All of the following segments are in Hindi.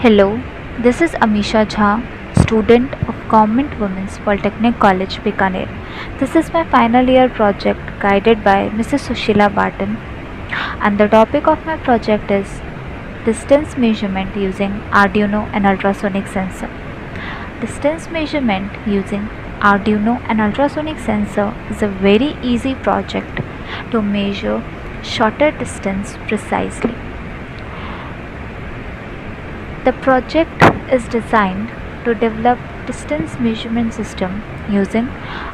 Hello, this is Amisha Jha, student of Government Women's Polytechnic College, Bikaner. This is my final year project guided by Mrs. Sushila Barton, and the topic of my project is distance measurement using Arduino and ultrasonic sensor. Distance measurement using Arduino and ultrasonic sensor is a very easy project to measure shorter distance precisely. The project is designed to develop distance measurement system using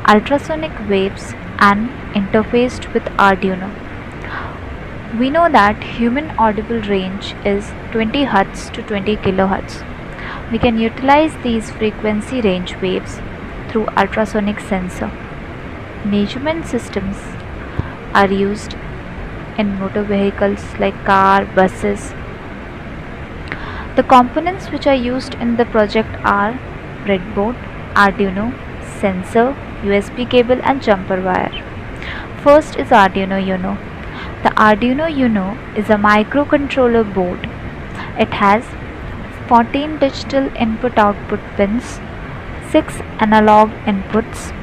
ultrasonic waves and interfaced with Arduino. We know that human audible range is 20 Hz to 20 kHz. We can utilize these frequency range waves through ultrasonic sensor. Measurement systems are used in motor vehicles like car, buses. The components which are used in the project are breadboard, Arduino, sensor, USB cable and jumper wire. First is Arduino Uno. The Arduino Uno is a microcontroller board. It has 14 digital input-output pins, 6 analog inputs,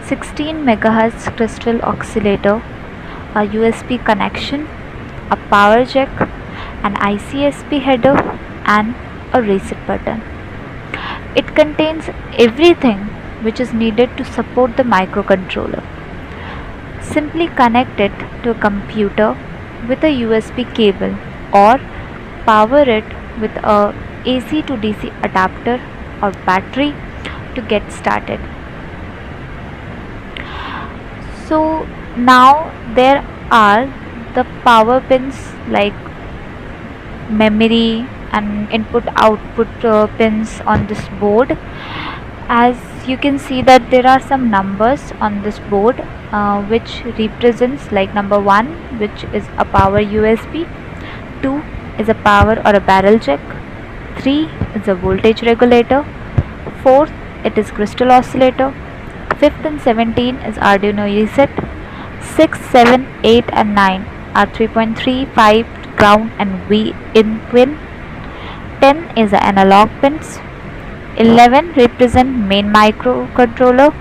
16 MHz crystal oscillator, a USB connection, a power jack, an ICSP header and a reset button. It contains everything which is needed to support the microcontroller. Simply connect it to a computer with a USB cable or power it with a AC to DC adapter or battery to get started. So now there are the power pins like memory and input output pins on this board. As you can see that there are some numbers on this board which represents like number 1 which is a power USB, 2 is a power or a barrel jack, 3 is a voltage regulator, 4th it is crystal oscillator, 5th and 17 is Arduino reset, 6, 7, 8 and 9 are 3.35 ground and V in pin, 10 is the analog pins, 11 represent main microcontroller,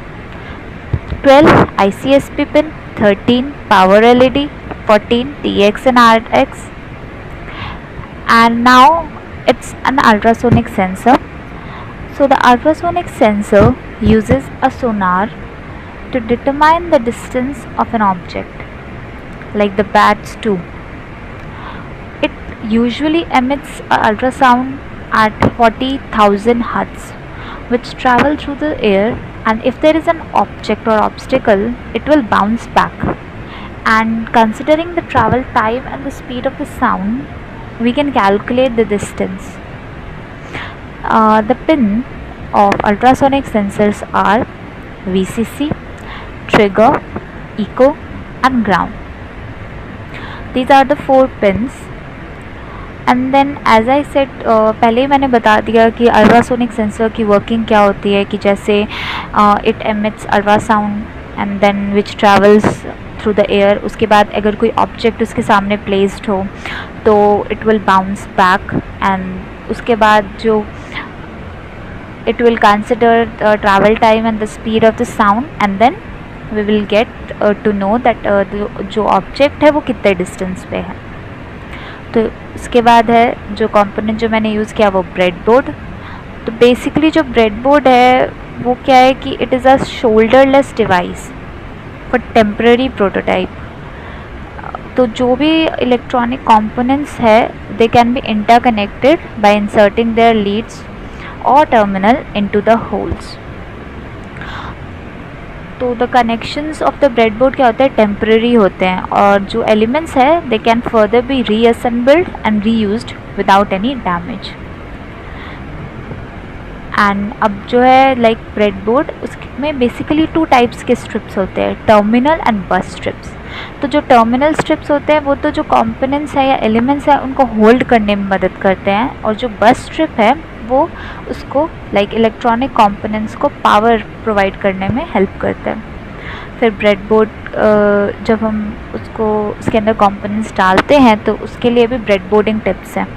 12 ICSP pin, 13 power LED, 14 TX and RX, and now it's an ultrasonic sensor. So the ultrasonic sensor uses a sonar to determine the distance of an object like the bats too. It usually emits an ultrasound at 40,000 Hz which travel through the air, and if there is an object or obstacle it will bounce back, and considering the travel time and the speed of the sound we can calculate the distance. The pin of ultrasonic sensors are VCC, trigger, echo and ground. These are the 4 pins. And then as I said पहले ही मैंने बता दिया कि अल्ट्रासोनिक सेंसर की वर्किंग क्या होती है, कि जैसे it emits ultrasound and then which travels through the air. उसके बाद अगर कोई ऑब्जेक्ट उसके सामने प्लेस्ड हो तो it will bounce back, and उसके बाद जो it will consider the travel time and the speed of the sound, and then we will get to know that जो object है वो कितने distance पे है. तो इसके बाद है जो कंपोनेंट जो मैंने यूज़ किया वो ब्रेडबोर्ड. तो बेसिकली जो ब्रेडबोर्ड है वो क्या है कि it is a solderless device for temporary prototype. तो जो भी इलेक्ट्रॉनिक कंपोनेंट्स है they can be interconnected by inserting their leads और टर्मिनल इनटू द होल्स. तो the connections of the breadboard क्या होते हैं, टेम्पररी होते हैं, और जो एलिमेंट्स है they can further be reassembled and reused without any damage. And अब जो है लाइक ब्रेडबोर्ड उसमें बेसिकली 2 टाइप्स के स्ट्रिप्स होते हैं, टर्मिनल एंड बस स्ट्रिप्स. तो जो टर्मिनल स्ट्रिप्स होते हैं वो तो जो कंपोनेंट्स है या एलिमेंट्स है उनको होल्ड करने में मदद करते हैं, और जो बस स्ट्रिप है वो उसको लाइक इलेक्ट्रॉनिक कंपोनेंट्स को पावर प्रोवाइड करने में हेल्प करते हैं. फिर ब्रेडबोर्ड जब हम उसके अंदर कंपोनेंट्स डालते हैं तो उसके लिए भी ब्रेडबोर्डिंग टिप्स हैं.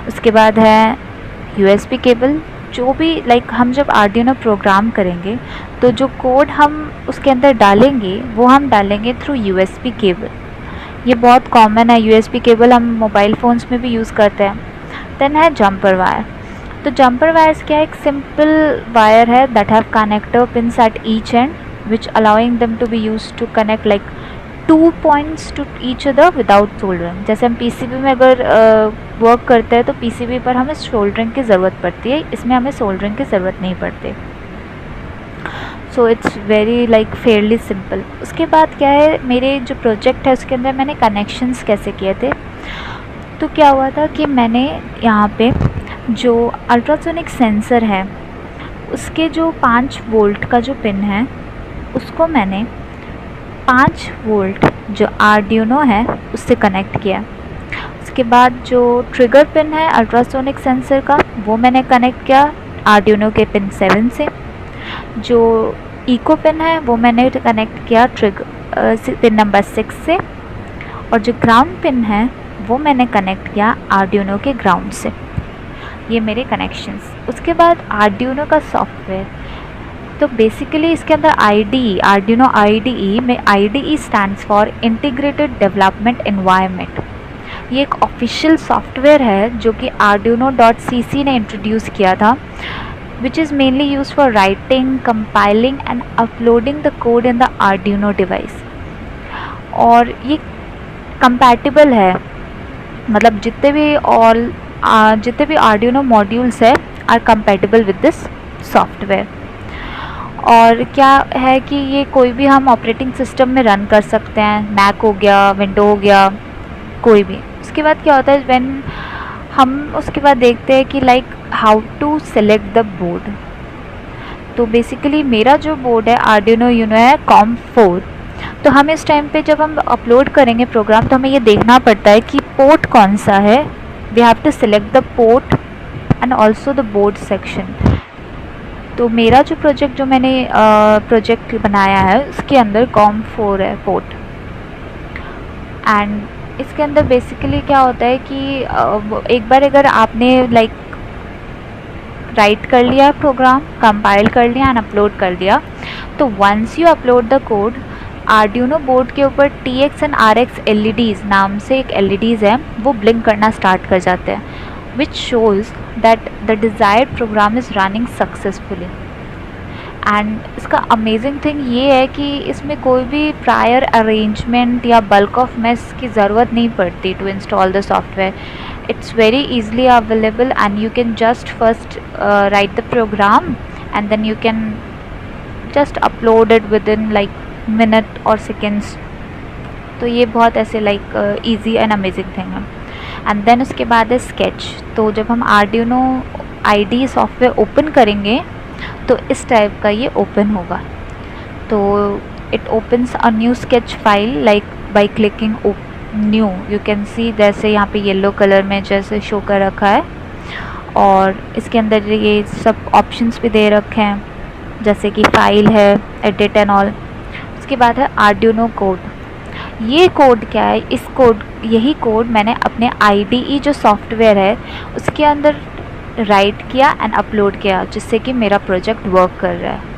उसके बाद है USB केबल, जो भी लाइक हम जब आर्डिनो प्रोग्राम करेंगे तो जो कोड हम उसके अंदर डालेंगे वो हम डालेंगे थ्रू USB केबल। ये बहुत कॉमन है, USB केबल हम मोबाइल फ़ोन्स में भी यूज़ करते हैं। देन है जंपर वायर। तो जंपर वायर्स क्या है, एक सिंपल वायर है that have connector pins at each end which allowing them to be use to connect like 2 points to each other without soldering. जैसे हम PCB में अगर वर्क करते हैं तो PCB पर हमें सोल्डरिंग की ज़रूरत पड़ती है, इसमें हमें सोल्डरिंग की ज़रूरत नहीं पड़ती। So it's very like Fairlie simple. उसके बाद क्या है, मेरे जो प्रोजेक्ट है उसके अंदर मैंने कनेक्शंस कैसे किए थे। तो क्या हुआ था कि मैंने यहाँ पे जो अल्ट्रासोनिक सेंसर है उसके जो 5 वोल्ट का जो पिन है उसको मैंने 5 वोल्ट जो आर्डिनो है उससे कनेक्ट किया। उसके बाद जो ट्रिगर पिन है अल्ट्रासोनिक सेंसर का वो मैंने कनेक्ट किया आर्डिनो के पिन 7 से। जो इको पिन है वो मैंने कनेक्ट किया पिन नंबर 6 से। और जो ग्राउंड पिन है वो मैंने कनेक्ट किया आर्डिनो के ग्राउंड से। ये मेरे कनेक्शंस। उसके बाद आर्डिनो का सॉफ्टवेयर। तो बेसिकली इसके अंदर आर्डिनो IDE में IDE stands for integrated development environment. ये एक ऑफिशियल सॉफ्टवेयर है जो कि arduino.cc ने इंट्रोड्यूस किया था, which is mainly used for writing, compiling and uploading the code in the Arduino device। और ये compatible है, मतलब जितने भी Arduino मॉड्यूल्स है are compatible with this software. और क्या है कि ये कोई भी हम ऑपरेटिंग सिस्टम में रन कर सकते हैं, मैक हो गया, विंडो हो गया, कोई भी। उसके बाद क्या होता है, व्हेन हम उसके बाद देखते हैं कि like how to select the board. तो बेसिकली मेरा जो बोर्ड है आर्डिनो यूनो है COM4। तो हम इस टाइम पे जब हम अपलोड करेंगे प्रोग्राम तो हमें ये देखना पड़ता है कि पोर्ट कौन सा है। We have to select the port and also the board section. तो मेरा जो प्रोजेक्ट जो मैंने प्रोजेक्ट बनाया है उसके अंदर COM4 है पोर्ट। एंड इसके अंदर बेसिकली क्या होता है कि एक बार अगर आपने लाइक राइट कर लिया प्रोग्राम, कंपाइल कर लिया एंड अपलोड कर दिया, तो once you upload the code Arduino board के ऊपर TX एंड RX LEDs नाम से एक LEDs है वो ब्लिंक करना स्टार्ट कर जाते हैं, which shows that the desired program is running successfully. And इसका अमेजिंग थिंग ये है कि इसमें कोई भी प्रायर अरेंजमेंट या बल्क ऑफ मेस की ज़रूरत नहीं पड़ती to install the software. It's very easily available and you can just first write the program and then you can just upload it within like minute or seconds। तो ये बहुत ऐसे like easy and amazing thing है। and then उसके बाद है sketch। तो जब हम Arduino IDE सॉफ्टवेयर ओपन करेंगे तो इस टाइप का ये ओपन होगा। तो it opens a new sketch file like by clicking new. You can see जैसे यहाँ पे येलो कलर में जैसे शो कर रखा है और इसके अंदर ये सब ऑप्शंस भी दे रखे हैं जैसे कि फाइल है, एडिट एंड ऑल। उसके बाद है आर्डिनो कोड। ये कोड क्या है, यही कोड मैंने अपने IDE जो सॉफ्टवेयर है उसके अंदर राइट किया एंड अपलोड किया जिससे कि मेरा प्रोजेक्ट वर्क कर रहा है।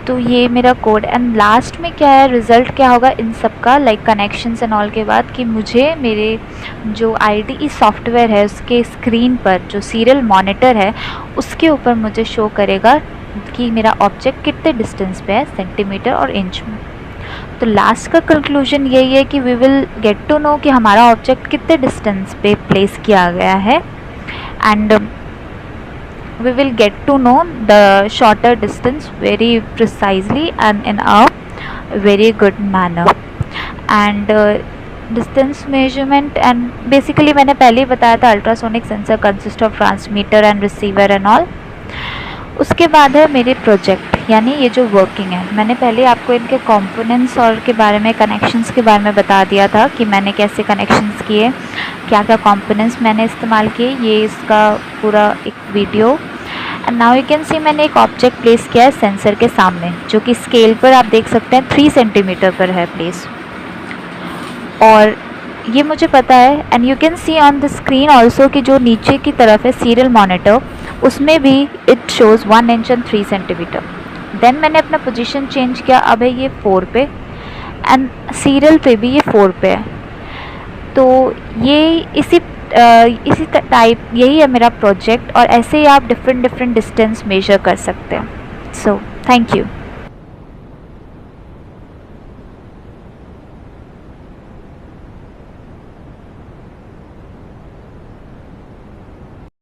तो ये मेरा कोड। एंड लास्ट में क्या है, रिज़ल्ट क्या होगा इन सब का लाइक कनेक्शंस एंड ऑल के बाद कि मुझे मेरे जो IDE सॉफ्टवेयर है उसके स्क्रीन पर जो सीरियल मॉनिटर है उसके ऊपर मुझे शो करेगा कि मेरा ऑब्जेक्ट कितने डिस्टेंस पे है, सेंटीमीटर और इंच में। तो लास्ट का कंक्लूजन यही है कि we will get to know कि हमारा ऑब्जेक्ट कितने डिस्टेंस पे प्लेस किया गया है and we will get to know the shorter distance very precisely and in a very good manner। and distance measurement and basically मैंने पहले ही बताया था ultrasonic sensor consist of transmitter and receiver and all. उसके बाद है मेरे प्रोजेक्ट यानी ये जो वर्किंग है। मैंने पहले आपको इनके कंपोनेंट्स और के बारे में, कनेक्शंस के बारे में बता दिया था कि मैंने कैसे कनेक्शंस किए, क्या क्या कंपोनेंट्स मैंने इस्तेमाल किए, ये इसका पूरा एक video. And now you can see मैंने एक ऑब्जेक्ट प्लेस किया है सेंसर के सामने जो कि स्केल पर आप देख सकते हैं 3 सेंटीमीटर पर है प्लेस। और ये मुझे पता है। And you can see on the screen also कि जो नीचे की तरफ है सीरियल मॉनिटर, उसमें भी it shows 1 inch and 3 centimetre. Then मैंने अपना पोजीशन चेंज किया, अब है ये 4 पे एंड सीरियल पे भी ये 4 पे है। तो ये इसी टाइप यही है मेरा प्रोजेक्ट, और ऐसे ही आप डिफरेंट डिस्टेंस मेजर कर सकते हैं। So thank you.